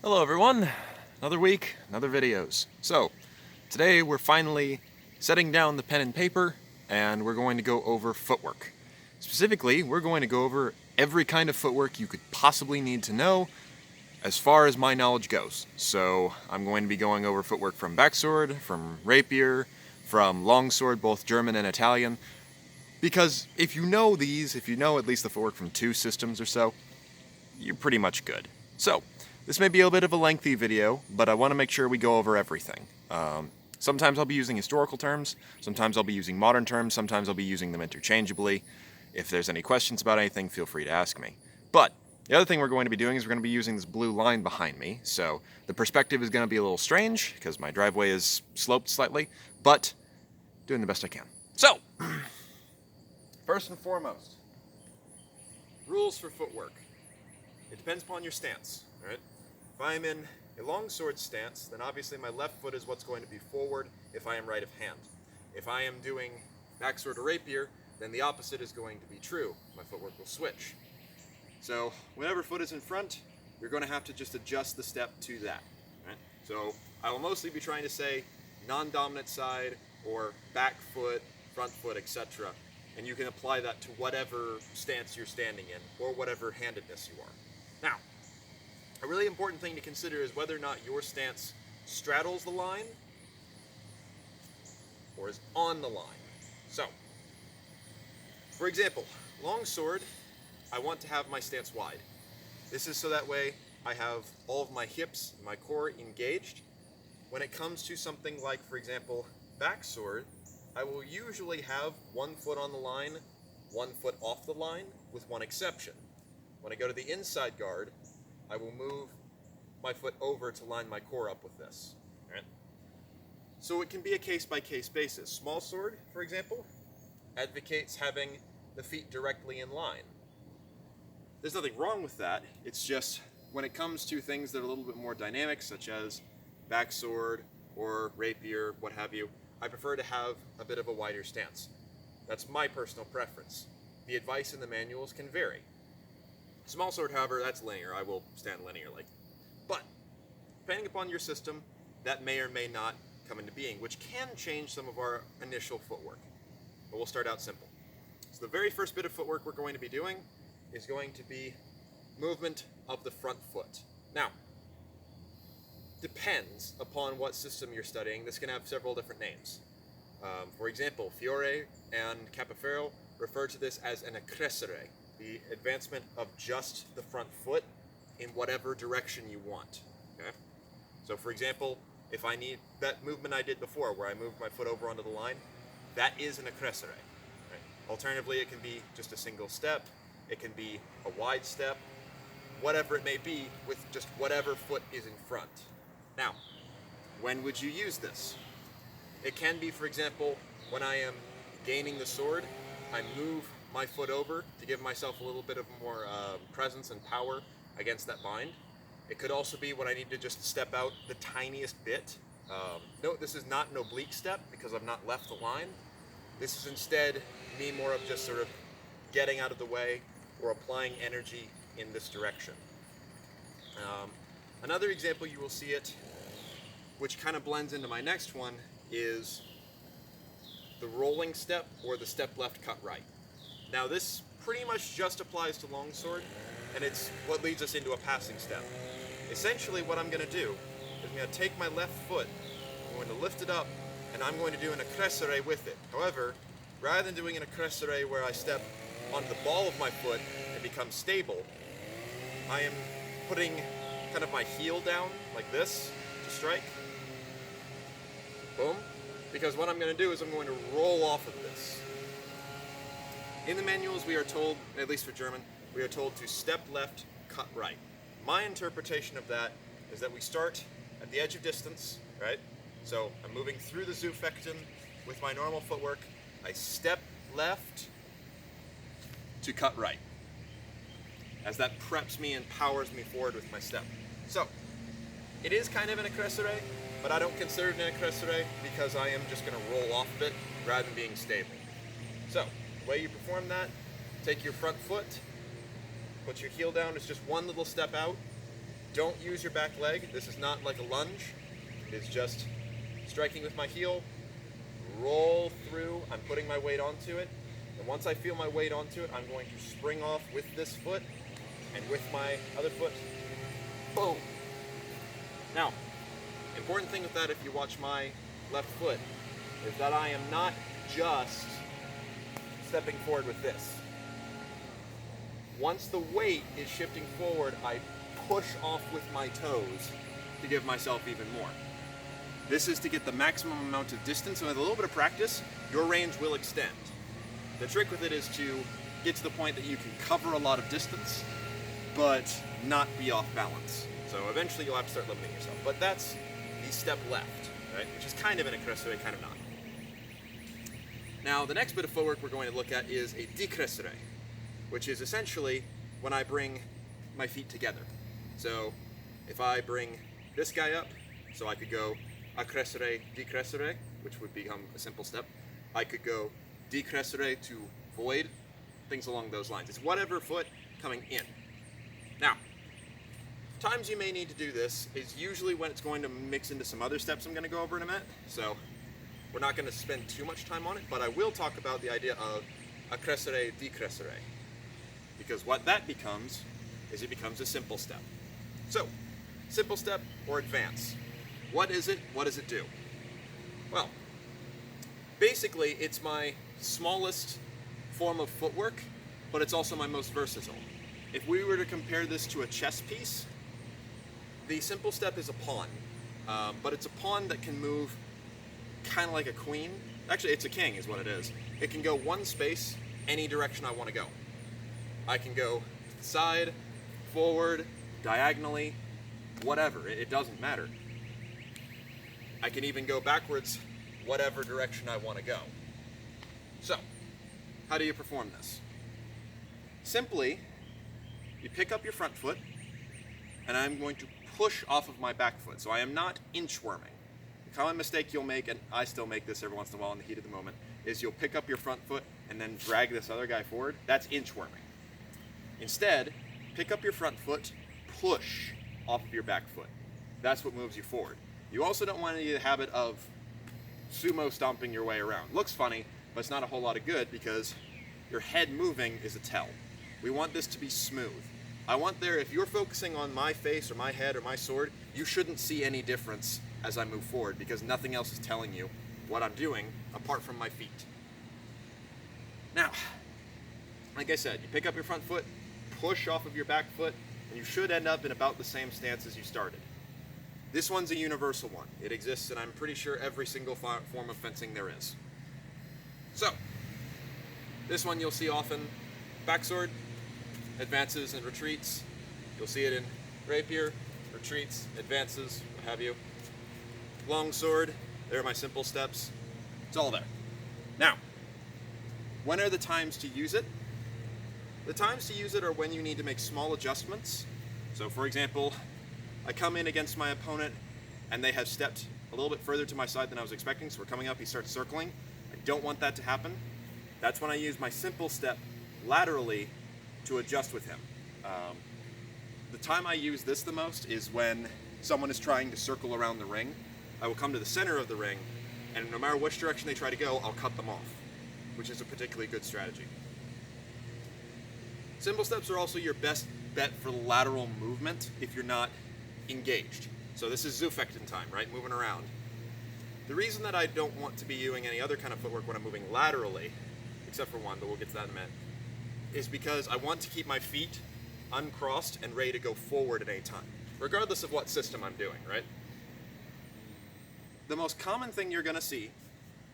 Hello everyone, another week, another videos. So, today we're finally setting down the pen and paper and we're going to go over footwork. Specifically, we're going to go over every kind of footwork you could possibly need to know as far as my knowledge goes. So, I'm going to be going over footwork from backsword, from rapier, from longsword, both German and Italian, because if you know these, if you know at least the footwork from two systems or so, you're pretty much good. So, this may be a bit of a lengthy video, but I want to make sure we go over everything. Sometimes I'll be using historical terms, sometimes I'll be using modern terms, sometimes I'll be using them interchangeably. If there's any questions about anything, feel free to ask me. But the other thing we're going to be doing is we're going to be using this blue line behind me, so the perspective is going to be a little strange because my driveway is sloped slightly, but doing the best I can. So, first and foremost, rules for footwork. It depends upon your stance, right? If I'm in a longsword stance, then obviously my left foot is what's going to be forward if I am right of hand. If I am doing backsword or rapier, then the opposite is going to be true. My footwork will switch. So whatever foot is in front, you're going to have to just adjust the step to that, right? So I will mostly be trying to say non-dominant side or back foot, front foot, etc. And you can apply that to whatever stance you're standing in or whatever handedness you are. Now, a really important thing to consider is whether or not your stance straddles the line or is on the line. So, for example, longsword, I want to have my stance wide. This is so that way I have all of my hips, my core engaged. When it comes to something like, for example, backsword, I will usually have one foot on the line, one foot off the line, with one exception. When I go to the inside guard, I will move my foot over to line my core up with this. Right? So it can be a case-by-case basis. Small sword, for example, advocates having the feet directly in line. There's nothing wrong with that. It's just when it comes to things that are a little bit more dynamic, such as backsword or rapier, what have you, I prefer to have a bit of a wider stance. That's my personal preference. The advice in the manuals can vary. Small sword, however, that's linear. I will stand linearly. But, depending upon your system, that may or may not come into being, which can change some of our initial footwork. But we'll start out simple. So the very first bit of footwork we're going to be doing is going to be movement of the front foot. Now, depends upon what system you're studying. This can have several different names. For example, Fiore and Capoferro refer to this as an accrescere, the advancement of just the front foot in whatever direction you want. Okay? So for example, if I need that movement I did before where I moved my foot over onto the line, that is an accrescere. Right? Alternatively, it can be just a single step, it can be a wide step, whatever it may be with just whatever foot is in front. Now, when would you use this? It can be, for example, when I am gaining the sword, I move my foot over to give myself a little bit of more presence and power against that bind. It could also be when I need to just step out the tiniest bit. Note this is not an oblique step because I've not left the line. This is instead me more of just sort of getting out of the way or applying energy in this direction. Another example you will see it, which kind of blends into my next one, is the rolling step or the step left cut right. Now this pretty much just applies to longsword, and it's what leads us into a passing step. Essentially what I'm going to do is I'm going to take my left foot, I'm going to lift it up, and I'm going to do an accrescere with it. However, rather than doing an accrescere where I step onto the ball of my foot and become stable, I am putting kind of my heel down like this to strike. Boom. Because what I'm going to do is I'm going to roll off of this. In the manuals we are told, at least for German, we are told to step left, cut right. My interpretation of that is that we start at the edge of distance, right? So I'm moving through the Zufechten with my normal footwork. I step left to cut right, as that preps me and powers me forward with my step. So, it is kind of an accrescere, but I don't consider it an accrescere because I am just going to roll off of it rather than being stable. So, the way you perform that, take your front foot, put your heel down, it's just one little step out, don't use your back leg. This is not like a lunge. It's just striking with my heel, roll through. I'm putting my weight onto it. And once I feel my weight onto it, I'm going to spring off with this foot and with my other foot, boom. Now, important thing with that, if you watch my left foot, is that I am not just stepping forward with this. Once the weight is shifting forward, I push off with my toes to give myself even more. This is to get the maximum amount of distance, and with a little bit of practice, your range will extend. The trick with it is to get to the point that you can cover a lot of distance, but not be off balance. So eventually you'll have to start limiting yourself. But that's the step left, right? Which is kind of in a crescere, kind of not. Now, the next bit of footwork we're going to look at is a decrescere, which is essentially when I bring my feet together. So if I bring this guy up, so I could go accrescere, decrescere, which would become a simple step. I could go decrescere to void, things along those lines. It's whatever foot coming in. Now, times you may need to do this is usually when it's going to mix into some other steps I'm going to go over in a minute. So we're not going to spend too much time on it, but I will talk about the idea of accrescere, decrescere. Because what that becomes is it becomes a simple step. So, simple step or advance. What is it? What does it do? Well, basically it's my smallest form of footwork, but it's also my most versatile. If we were to compare this to a chess piece, the simple step is a pawn, but it's a pawn that can move kind of like a queen. Actually, it's a king is what it is. It can go one space, any direction I want to go. I can go to the side, forward, diagonally, whatever, it doesn't matter. I can even go backwards, whatever direction I want to go. So, how do you perform this? Simply, you pick up your front foot, and I'm going to push off of my back foot. So I am not inchworming. The common mistake you'll make, and I still make this every once in a while in the heat of the moment, is you'll pick up your front foot and then drag this other guy forward. That's inchworming. Instead, pick up your front foot, push off of your back foot. That's what moves you forward. You also don't want any habit of sumo stomping your way around. Looks funny, but it's not a whole lot of good because your head moving is a tell. We want this to be smooth. I want there, if you're focusing on my face or my head or my sword, you shouldn't see any difference as I move forward because nothing else is telling you what I'm doing apart from my feet. Now, like I said, you pick up your front foot, push off of your back foot, and you should end up in about the same stance as you started. This one's a universal one. It exists in, I'm pretty sure, every single form of fencing there is. So, this one you'll see often, backsword, advances and retreats. You'll see it in rapier, retreats, advances, what have you. Long sword, there are my simple steps. It's all there. Now, when are the times to use it? The times to use it are when you need to make small adjustments. So for example, I come in against my opponent and they have stepped a little bit further to my side than I was expecting, so we're coming up, he starts circling. I don't want that to happen. That's when I use my simple step laterally to adjust with him. The time I use this the most is when someone is trying to circle around the ring. I will come to the center of the ring, and no matter which direction they try to go, I'll cut them off, which is a particularly good strategy. Simple steps are also your best bet for lateral movement if you're not engaged. So this is Zufechten time, right? Moving around. The reason that I don't want to be doing any other kind of footwork when I'm moving laterally, except for one, but we'll get to that in a minute, is because I want to keep my feet uncrossed and ready to go forward at any time, regardless of what system I'm doing, right? The most common thing you're going to see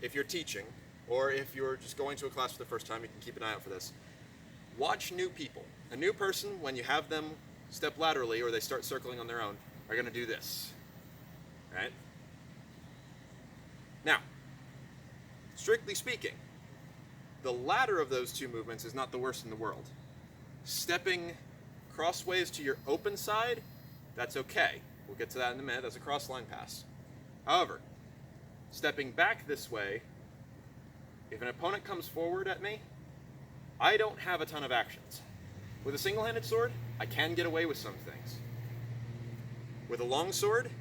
if you're teaching, or if you're just going to a class for the first time, you can keep an eye out for this. Watch new people. A new person, when you have them step laterally or they start circling on their own, are going to do this, right? Now, strictly speaking, the latter of those two movements is not the worst in the world. Stepping crossways to your open side, that's okay. We'll get to that in a minute. That's a cross line pass. However, stepping back this way, if an opponent comes forward at me, I don't have a ton of actions. With a single-handed sword, I can get away with some things. With a longsword,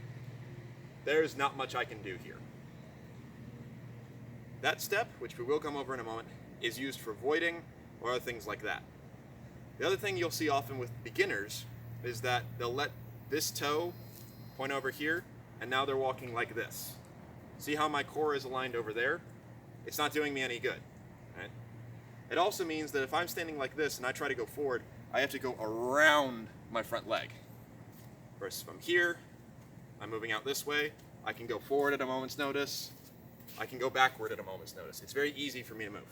there's not much I can do here. That step, which we will come over in a moment, is used for voiding or other things like that. The other thing you'll see often with beginners is that they'll let this toe point over here, and now they're walking like this. See how my core is aligned over there? It's not doing me any good. Right? It also means that if I'm standing like this and I try to go forward, I have to go around my front leg. Versus if I'm here, I'm moving out this way, I can go forward at a moment's notice, I can go backward at a moment's notice. It's very easy for me to move.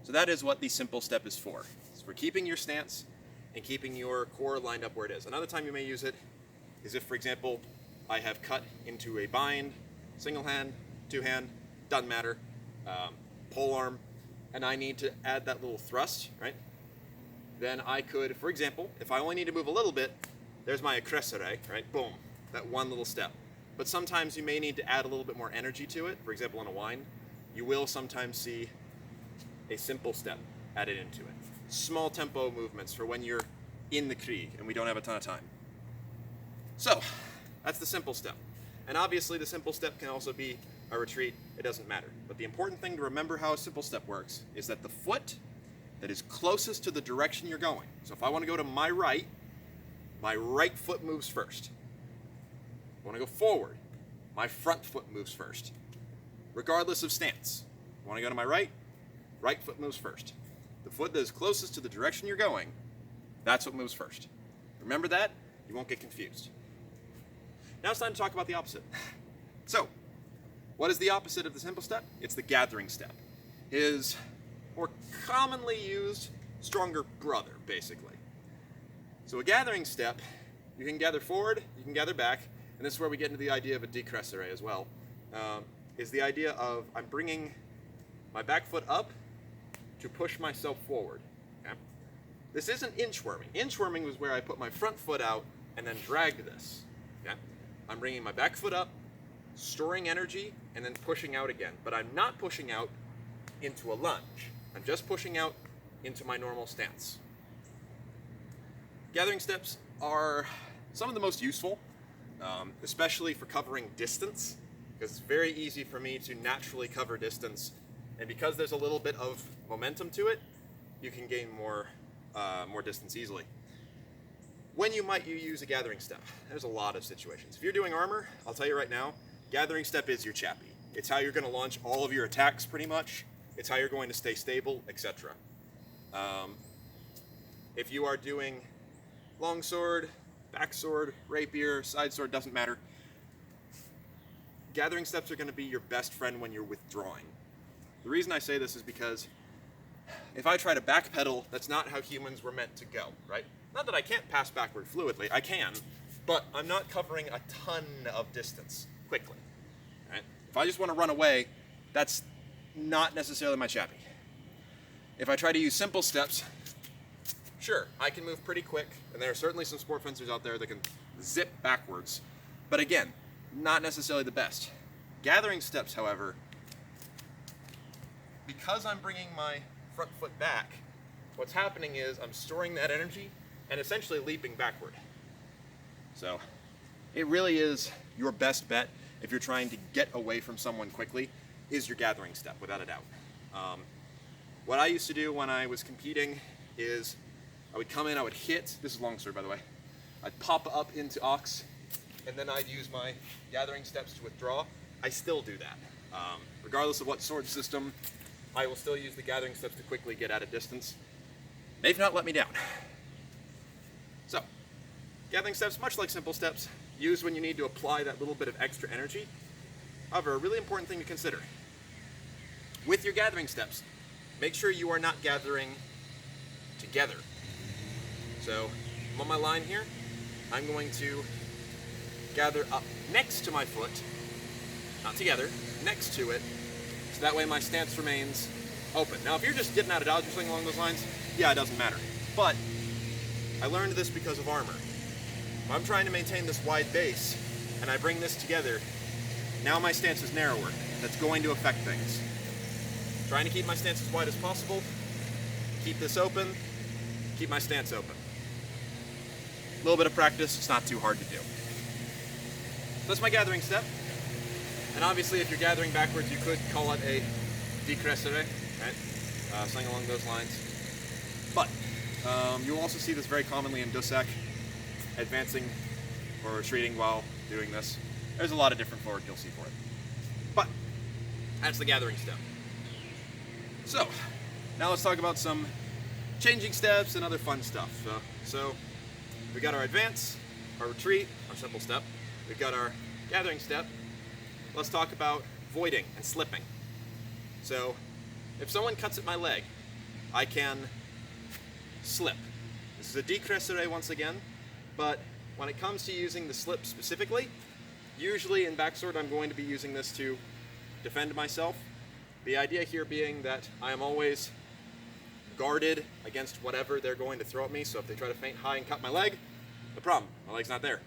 So that is what the simple step is for. It's for keeping your stance and keeping your core lined up where it is. Another time you may use it is if, for example, I have cut into a bind, single hand, two hand, doesn't matter, pole arm, and I need to add that little thrust, right? Then I could, for example, if I only need to move a little bit, there's my accrescere, right? Boom, that one little step. But sometimes you may need to add a little bit more energy to it. For example, on a wind, you will sometimes see a simple step added into it. Small tempo movements for when you're in the Krieg and we don't have a ton of time. So, that's the simple step. And obviously the simple step can also be a retreat, it doesn't matter. But the important thing to remember how a simple step works is that the foot that is closest to the direction you're going. So if I want to go to my right foot moves first. I want to go forward, my front foot moves first. Regardless of stance. I want to go to my right foot moves first. The foot that is closest to the direction you're going, that's what moves first. Remember that, you won't get confused. Now it's time to talk about the opposite. So, what is the opposite of the simple step? It's the gathering step. His more commonly used stronger brother, basically. So a gathering step, you can gather forward, you can gather back, and this is where we get into the idea of a decrescere as well, is the idea of I'm bringing my back foot up to push myself forward. Okay? This isn't inchworming. Inchworming was where I put my front foot out and then dragged this. Okay? I'm bringing my back foot up, storing energy, and then pushing out again. But I'm not pushing out into a lunge. I'm just pushing out into my normal stance. Gathering steps are some of the most useful, especially for covering distance, because it's very easy for me to naturally cover distance, and because there's a little bit of momentum to it, you can gain more distance easily. When you use a gathering step? There's a lot of situations. If you're doing armor, I'll tell you right now, gathering step is your chappy. It's how you're going to launch all of your attacks pretty much. It's how you're going to stay stable, etc. If you are doing longsword, backsword, rapier, side sword, doesn't matter. Gathering steps are going to be your best friend when you're withdrawing. The reason I say this is because if I try to backpedal, that's not how humans were meant to go, right? Not that I can't pass backward fluidly, I can, but I'm not covering a ton of distance quickly. Right? If I just want to run away, that's not necessarily my chappy. If I try to use simple steps, sure, I can move pretty quick, and there are certainly some sport fencers out there that can zip backwards, but again, not necessarily the best. Gathering steps, however, because I'm bringing my front foot back, what's happening is I'm storing that energy and essentially leaping backward. So it really is your best bet if you're trying to get away from someone quickly, is your gathering step, without a doubt. What I used to do when I was competing is I would come in, I would hit, this is longsword by the way, I'd pop up into ox, and then I'd use my gathering steps to withdraw. I still do that. Regardless of what sword system, I will still use the gathering steps to quickly get at a distance. They've not let me down. So, gathering steps, much like simple steps, used when you need to apply that little bit of extra energy. However, a really important thing to consider. With your gathering steps, make sure you are not gathering together. So, I'm on my line here. I'm going to gather up next to my foot, not together, next to it, so that way my stance remains open. Now, if you're just getting out of dodge or something along those lines, yeah, it doesn't matter. But I learned this because of armor. If I'm trying to maintain this wide base, and I bring this together, now my stance is narrower. That's going to affect things. Trying to keep my stance as wide as possible, keep this open, keep my stance open. A little bit of practice, it's not too hard to do. So that's my gathering step. And obviously if you're gathering backwards, you could call it a decrescere, right? Something along those lines. But you'll also see this very commonly in Dusak, advancing or retreating while doing this. There's a lot of different footwork you'll see for it. But that's the gathering step. So now let's talk about some changing steps and other fun stuff. So we got our advance, our retreat, our simple step. We've got our gathering step. Let's talk about voiding and slipping. So if someone cuts at my leg, I can slip. This is a decrescere once again, but when it comes to using the slip specifically, usually in backsword I'm going to be using this to defend myself. The idea here being that I am always guarded against whatever they're going to throw at me, so if they try to feint high and cut my leg, no problem, my leg's not there.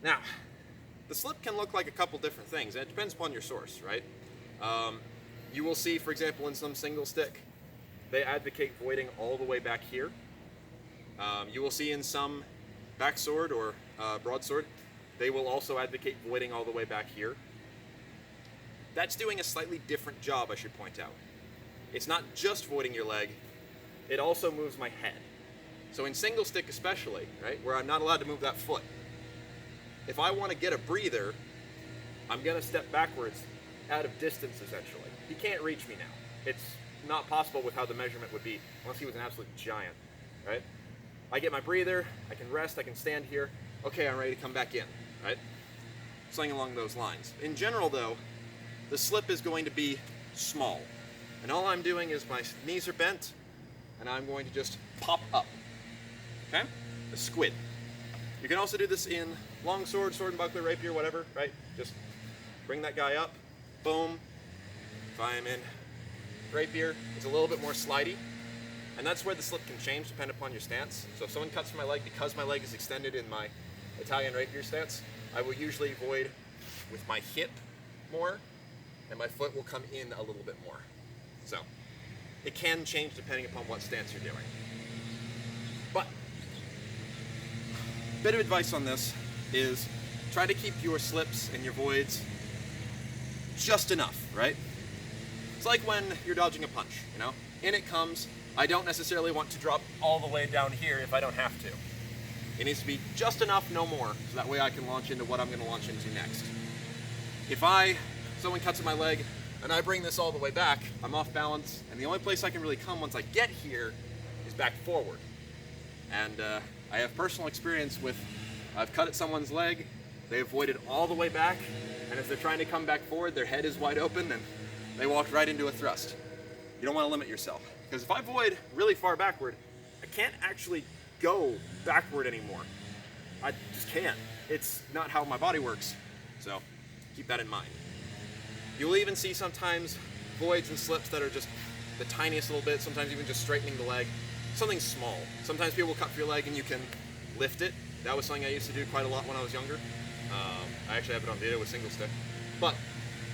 Now, the slip can look like a couple different things, and it depends upon your source, right? You will see, for example, in some single stick, they advocate voiding all the way back here. You will see in some backsword or broadsword, they will also advocate voiding all the way back here. That's doing a slightly different job, I should point out. It's not just voiding your leg, it also moves my head. So in single stick especially, right, where I'm not allowed to move that foot, if I want to get a breather, I'm going to step backwards out of distance, essentially. He can't reach me now. It's not possible with how the measurement would be, unless he was an absolute giant, right? I get my breather, I can rest, I can stand here. Okay, I'm ready to come back in, right? Something along those lines. In general, though, the slip is going to be small. And all I'm doing is my knees are bent, and I'm going to just pop up, okay? A squid. You can also do this in longsword, sword and buckler, rapier, whatever, right? Just bring that guy up, boom. If I am in rapier, it's a little bit more slidey, and that's where the slip can change depending upon your stance. So if someone cuts my leg, because my leg is extended in my Italian rapier stance, I will usually void with my hip more, and my foot will come in a little bit more. So it can change depending upon what stance you're doing. But bit of advice on this is try to keep your slips and your voids just enough, right? It's like when you're dodging a punch, you know? In it comes, I don't necessarily want to drop all the way down here if I don't have to. It needs to be just enough, no more, so that way I can launch into what I'm going to launch into next. If someone cuts at my leg and I bring this all the way back, I'm off balance, and the only place I can really come once I get here is back forward. And I have personal experience with, I've cut at someone's leg, they avoided all the way back, and as they're trying to come back forward, their head is wide open, and they walked right into a thrust. You don't want to limit yourself, because if I void really far backward, I can't actually go backward anymore. I just can't. It's not how my body works, so keep that in mind. You'll even see sometimes voids and slips that are just the tiniest little bit, sometimes even just straightening the leg. Something small. Sometimes people will cut for your leg and you can lift it. That was something I used to do quite a lot when I was younger. I actually have it on video with single stick. But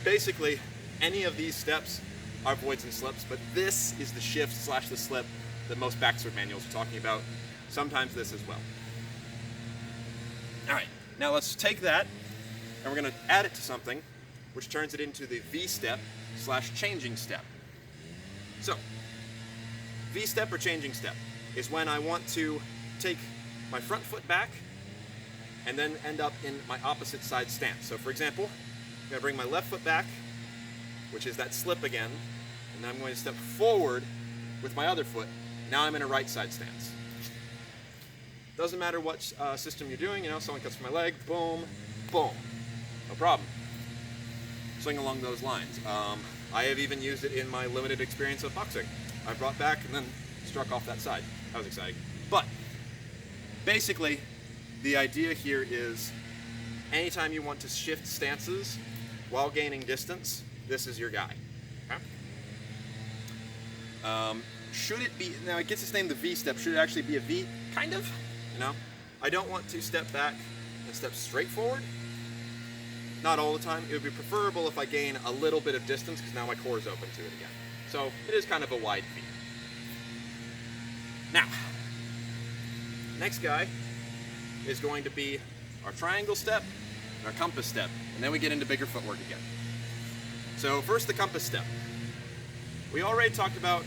basically, any of these steps are voids and slips, but this is the shift / the slip that most backsword manuals are talking about. Sometimes this as well. All right, now let's take that and we're going to add it to something which turns it into the V-step / changing step. So, V-step or changing step is when I want to take my front foot back and then end up in my opposite side stance. So for example, I'm going to bring my left foot back, which is that slip again, and then I'm going to step forward with my other foot. Now I'm in a right side stance. Doesn't matter what system you're doing, you know, someone cuts for my leg, boom, boom, no problem. Swing along those lines. I have even used it in my limited experience of boxing. I brought back and then struck off that side. That was exciting. But basically, the idea here is anytime you want to shift stances while gaining distance, this is your guy. Okay? Should it be, now it gets its name the V-step, should it actually be a V? Kind of, you know? I don't want to step back and step straight forward. Not all the time. It would be preferable if I gain a little bit of distance because now my core is open to it again. So it is kind of a wide V. Next guy is going to be our triangle step and our compass step, and then we get into bigger footwork again. So first, the compass step. We already talked about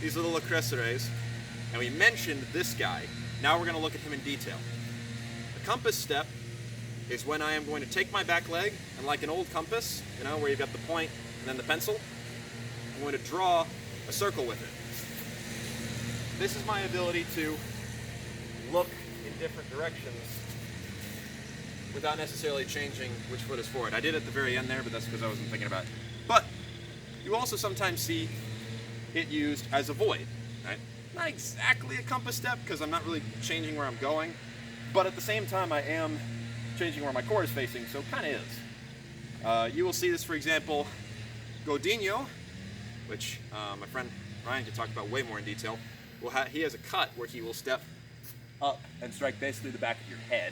these little accessories, and we mentioned this guy. Now we're going to look at him in detail. The compass step is when I am going to take my back leg, and like an old compass, you know, where you've got the point and then the pencil, I'm going to draw a circle with it. This is my ability to look in different directions without necessarily changing which foot is forward. I did at the very end there, but that's because I wasn't thinking about it. But you also sometimes see it used as a void, right? Not exactly a compass step because I'm not really changing where I'm going, but at the same time I am changing where my core is facing, so it kind of is. You will see this, for example, Godinho, which my friend Ryan can talk about way more in detail. He has a cut where he will step up and strike basically the back of your head.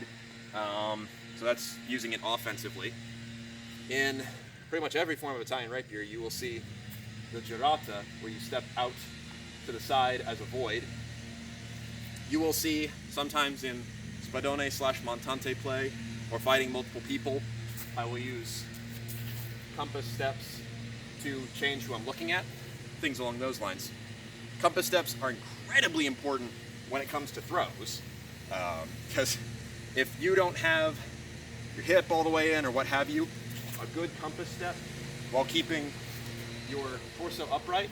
So that's using it offensively. In pretty much every form of Italian rapier, you will see the girata, where you step out to the side as a void. You will see sometimes in spadone / montante play, or fighting multiple people, I will use compass steps to change who I'm looking at, things along those lines. Compass steps are incredibly important when it comes to throws, because if you don't have your hip all the way in or what have you, a good compass step while keeping your torso upright,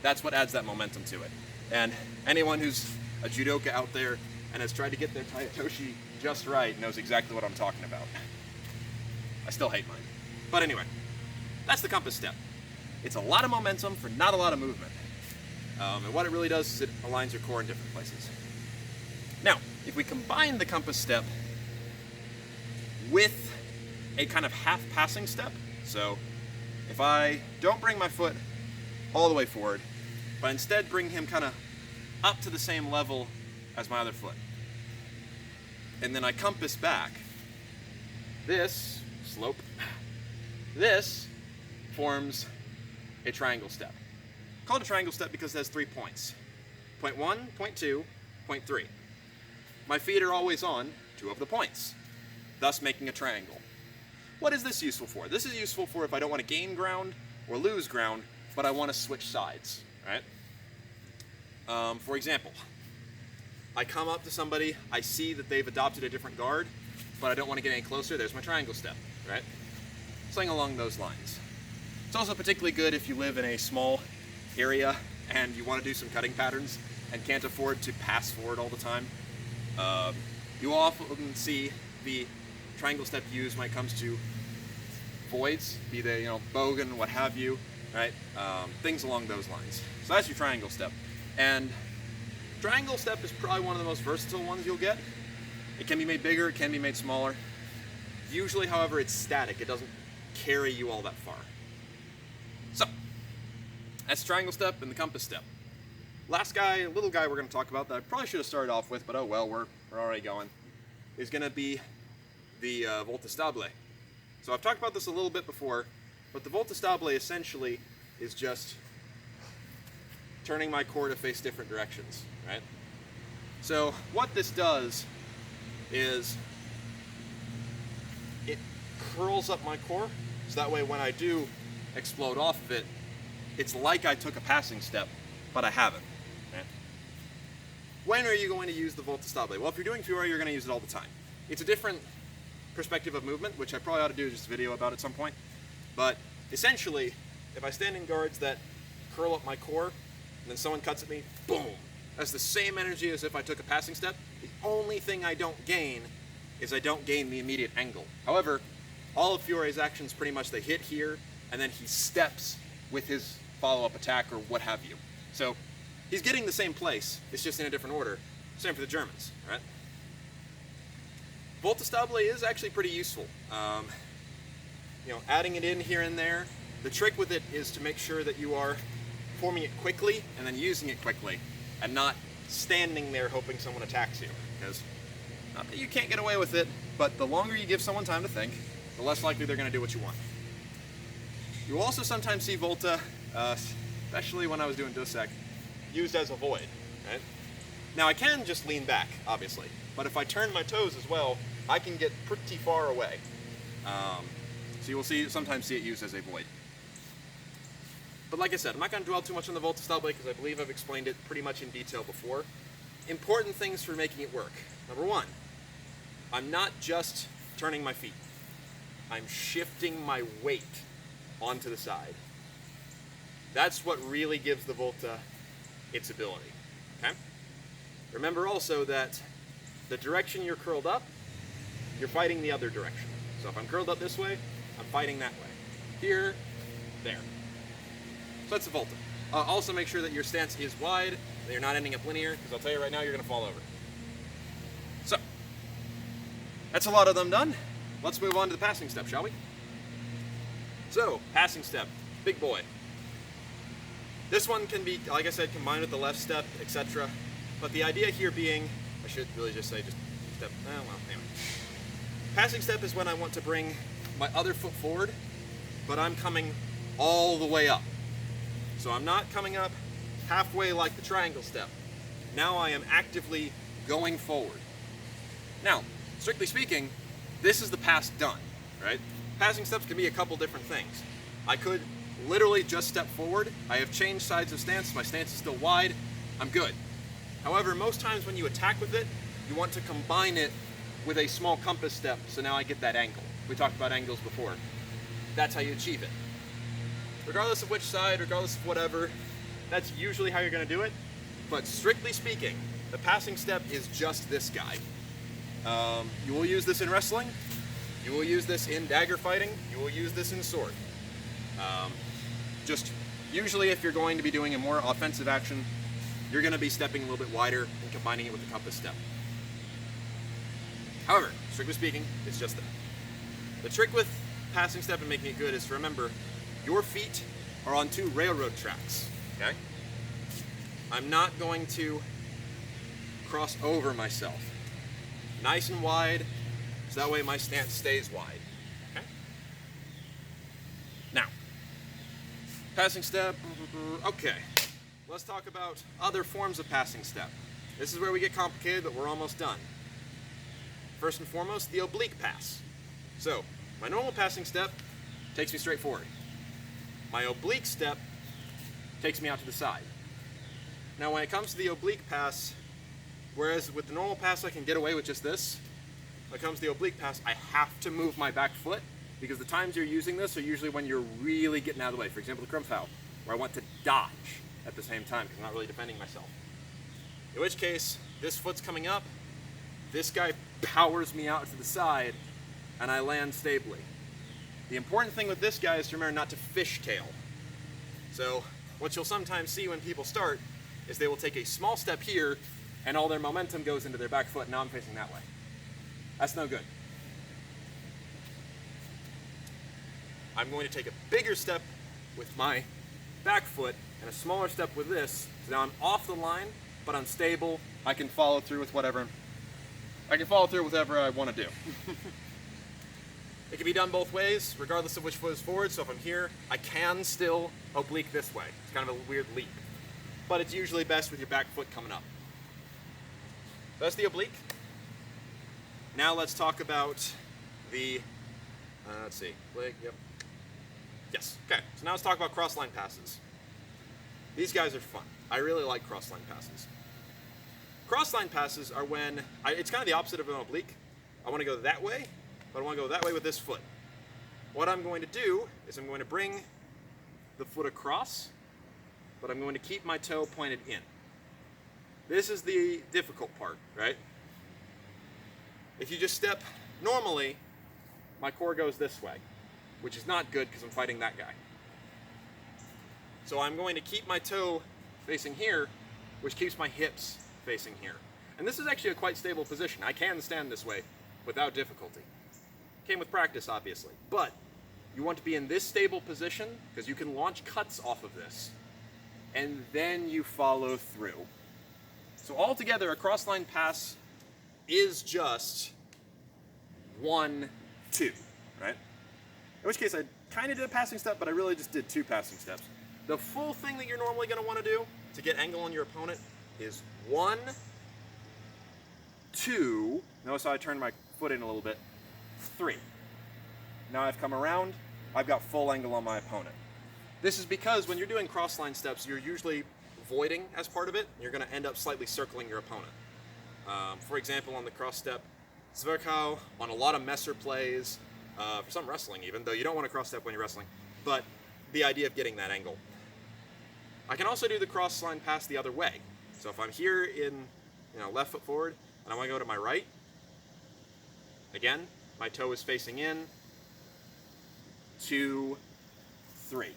that's what adds that momentum to it. And anyone who's a judoka out there and has tried to get their Tayatoshi just right knows exactly what I'm talking about. I still hate mine. But anyway, that's the compass step. It's a lot of momentum for not a lot of movement. And what it really does is it aligns your core in different places. Now, if we combine the compass step with a kind of half passing step, so if I don't bring my foot all the way forward, but instead bring him kind of up to the same level as my other foot, and then I compass back, this forms a triangle step. Called a triangle step because it has 3 points. Point 1, point 2, point 3. My feet are always on 2 of the points, thus making a triangle. What is this useful for? This is useful for if I don't want to gain ground or lose ground, but I want to switch sides, right? For example, I come up to somebody, I see that they've adopted a different guard, but I don't want to get any closer, there's my triangle step, right? Something along those lines. It's also particularly good if you live in a small area and you want to do some cutting patterns and can't afford to pass forward all the time. You often see the triangle step used when it comes to voids, be they, bogan, what have you, right? Things along those lines. So that's your triangle step. And triangle step is probably one of the most versatile ones you'll get. It can be made bigger, it can be made smaller. Usually, however, it's static. It doesn't carry you all that far. So, that's triangle step and the compass step. Last guy, little guy we're going to talk about that I probably should have started off with, but oh well, we're already going, is going to be the volta stable. So I've talked about this a little bit before, but the volta stable essentially is just turning my core to face different directions, right? So what this does is it curls up my core, so that way when I do explode off of it, it's like I took a passing step, but I haven't. Right? When are you going to use the volta stable? Well, if you're doing Fiore, you're going to use it all the time. It's a different perspective of movement, which I probably ought to do just a video about at some point. But essentially, if I stand in guards that curl up my core, and then someone cuts at me, boom! That's the same energy as if I took a passing step. The only thing I don't gain is I don't gain the immediate angle. However, all of Fiore's actions pretty much, they hit here, and then he steps with his follow-up attack or what have you. So he's getting the same place, it's just in a different order. Same for the Germans, right? Volta stable is actually pretty useful. Adding it in here and there. The trick with it is to make sure that you are forming it quickly and then using it quickly, and not standing there hoping someone attacks you. Because not that you can't get away with it, but the longer you give someone time to think, the less likely they're going to do what you want. You also sometimes see volta, especially when I was doing dosec, used as a void, right? Now I can just lean back, obviously, but if I turn my toes as well, I can get pretty far away. So you will sometimes see it used as a void. But like I said, I'm not going to dwell too much on the Volta style blade because I believe I've explained it pretty much in detail before. Important things for making it work. Number one, I'm not just turning my feet. I'm shifting my weight onto the side. That's what really gives the Volta its ability. Okay? Remember also that the direction you're curled up, you're fighting the other direction. So if I'm curled up this way, I'm fighting that way. Here, there. So that's the Volta. Also make sure that your stance is wide, that you're not ending up linear, because I'll tell you right now, you're going to fall over. So, that's a lot of them done. Let's move on to the passing step, shall we? So, passing step, big boy. This one can be, like I said, combined with the left step, etc. But the idea here being, I should really just say just step, well, anyway. Passing step is when I want to bring my other foot forward, but I'm coming all the way up. So I'm not coming up halfway like the triangle step. Now I am actively going forward. Now, strictly speaking, this is the pass done, right? Passing steps can be a couple different things. I could literally just step forward. I have changed sides of stance. My stance is still wide. I'm good. However, most times when you attack with it, you want to combine it with a small compass step, so now I get that angle. We talked about angles before. That's how you achieve it. Regardless of which side, regardless of whatever, that's usually how you're going to do it. But strictly speaking, the passing step is just this guy. You will use this in wrestling. You will use this in dagger fighting. You will use this in sword. Just usually if you're going to be doing a more offensive action, you're going to be stepping a little bit wider and combining it with the compass step. However, strictly speaking, it's just that. The trick with passing step and making it good is to remember your feet are on two railroad tracks, okay? I'm not going to cross over myself. Nice and wide, so that way my stance stays wide, okay? Now, passing step, okay. Let's talk about other forms of passing step. This is where we get complicated, but we're almost done. First and foremost, the oblique pass. So, my normal passing step takes me straight forward. My oblique step takes me out to the side. Now when it comes to the oblique pass, whereas with the normal pass I can get away with just this, when it comes to the oblique pass, I have to move my back foot because the times you're using this are usually when you're really getting out of the way. For example, the Krumphau, where I want to dodge at the same time because I'm not really defending myself. In which case, this foot's coming up, this guy powers me out to the side, and I land stably. The important thing with this guy is to remember not to fishtail. So what you'll sometimes see when people start is they will take a small step here and all their momentum goes into their back foot. Now I'm facing that way. That's no good. I'm going to take a bigger step with my back foot and a smaller step with this. So now I'm off the line, but I'm stable. I can follow through with whatever I want to do. It can be done both ways, regardless of which foot is forward. So if I'm here, I can still oblique this way. It's kind of a weird leap. But it's usually best with your back foot coming up. That's the oblique. Now let's talk about the, let's see, leg, yep. Yes, okay. So now let's talk about cross-line passes. These guys are fun. I really like cross-line passes. Cross-line passes are when, it's kind of the opposite of an oblique. I want to go that way, but I want to go that way with this foot. What I'm going to do is I'm going to bring the foot across, but I'm going to keep my toe pointed in. This is the difficult part, right? If you just step normally, my core goes this way, which is not good because I'm fighting that guy. So I'm going to keep my toe facing here, which keeps my hips facing here. And this is actually a quite stable position. I can stand this way without difficulty. Came with practice, obviously. But you want to be in this stable position because you can launch cuts off of this. And then you follow through. So altogether, a cross-line pass is just 1, 2, right? In which case I kind of did a passing step, but I really just did 2 passing steps. The full thing that you're normally going to want to do to get angle on your opponent is 1 2, notice how I turned my foot in a little bit, 3. Now I've come around, I've got full angle on my opponent. This is because when you're doing cross-line steps, you're usually voiding as part of it. You're going to end up slightly circling your opponent. For example, on the cross step, Zwerchau, on a lot of Messer plays, for some wrestling even, though you don't want to cross step when you're wrestling, but the idea of getting that angle. I can also do the cross-line pass the other way. So if I'm here in left foot forward, and I want to go to my right, again, my toe is facing in, 2, 3.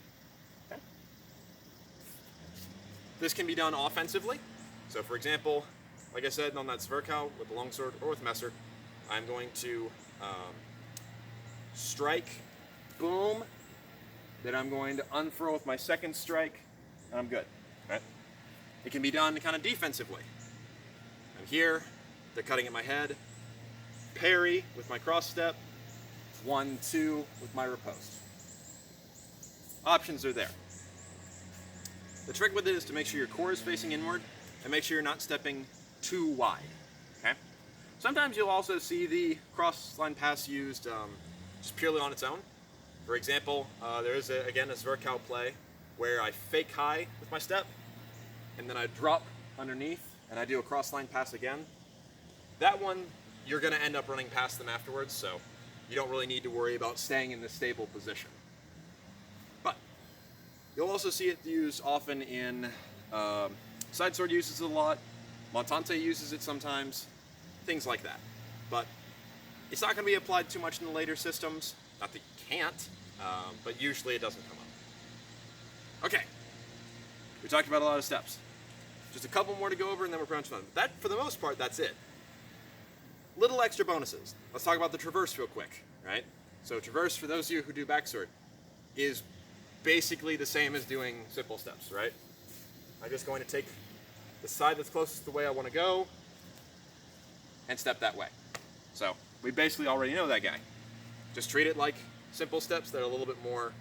Okay. This can be done offensively. So for example, like I said, on that Zwerchau with the longsword or with Messer, I'm going to strike, boom, then I'm going to unfurl with my second strike, and I'm good. Okay. It can be done kind of defensively. I'm here, they're cutting at my head, parry with my cross step, 1, 2 with my riposte. Options are there. The trick with it is to make sure your core is facing inward and make sure you're not stepping too wide. Okay? Sometimes you'll also see the cross-line pass used just purely on its own. For example, there is, again, a Zwerchau play where I fake high with my step, and then I drop underneath, and I do a cross-line pass again. That one, you're going to end up running past them afterwards, so you don't really need to worry about staying in this stable position. But you'll also see it used often in side sword uses it a lot, Montante uses it sometimes, things like that. But it's not going to be applied too much in the later systems. Not that you can't, but usually it doesn't come up. Okay, we talked about a lot of steps. Just a couple more to go over and then we're pretty much done. That, for the most part, that's it. Little extra bonuses. Let's talk about the traverse real quick, right? So traverse, for those of you who do backsword, is basically the same as doing simple steps, right? I'm just going to take the side that's closest to the way I want to go and step that way. So we basically already know that guy. Just treat it like simple steps that are a little bit more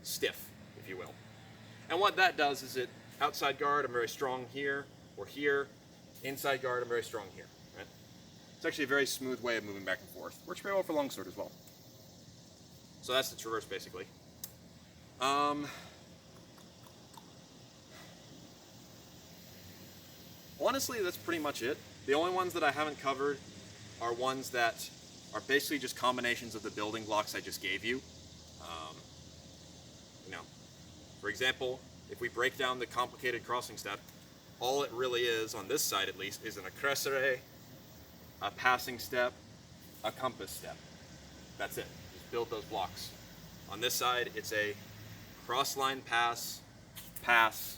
stiff, if you will. And what that does is it, outside guard, I'm very strong here, or here. Inside guard, I'm very strong here. Right? It's actually a very smooth way of moving back and forth. Works very well for longsword as well. So that's the traverse, basically. Honestly, that's pretty much it. The only ones that I haven't covered are ones that are basically just combinations of the building blocks I just gave you. For example, if we break down the complicated crossing step, all it really is, on this side at least, is an accrescere, a passing step, a compass step. That's it. Just build those blocks. On this side, it's a cross-line pass, pass,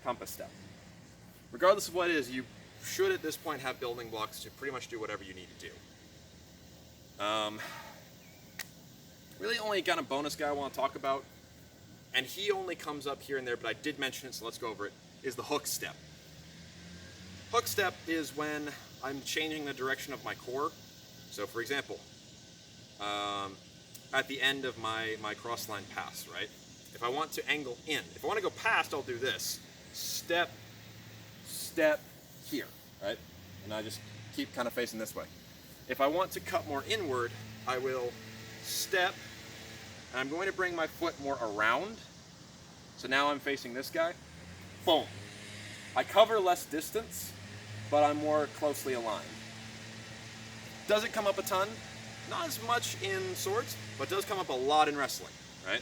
compass step. Regardless of what it is, you should at this point have building blocks to pretty much do whatever you need to do. Really only kind of bonus guy I want to talk about, and he only comes up here and there, but I did mention it, so let's go over it, is the hook step. Hook step is when I'm changing the direction of my core. So for example, at the end of my cross-line pass, right? If I want to angle in, if I want to go past, I'll do this. Step, step, here, right? And I just keep kind of facing this way. If I want to cut more inward, I will step, and I'm going to bring my foot more around. So now I'm facing this guy. Boom. I cover less distance, but I'm more closely aligned. Does it come up a ton? Not as much in swords, but does come up a lot in wrestling, right?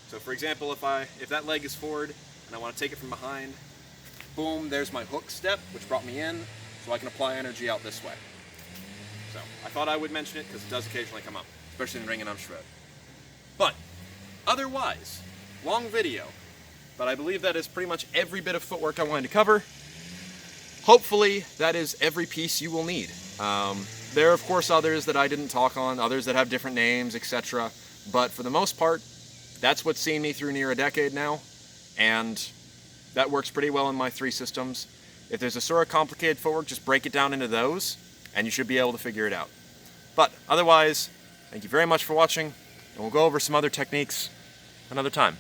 So for example, if that leg is forward and I want to take it from behind, boom, there's my hook step, which brought me in, so I can apply energy out this way. So I thought I would mention it because it does occasionally come up, especially in Ring and Shred. But otherwise, long video, but I believe that is pretty much every bit of footwork I wanted to cover. Hopefully that is every piece you will need. There are of course others that I didn't talk on, others that have different names, etc. But for the most part, that's what's seen me through near a decade now, and that works pretty well in my 3 systems. If there's a sort of complicated footwork, just break it down into those, and you should be able to figure it out. But otherwise, thank you very much for watching, and we'll go over some other techniques another time.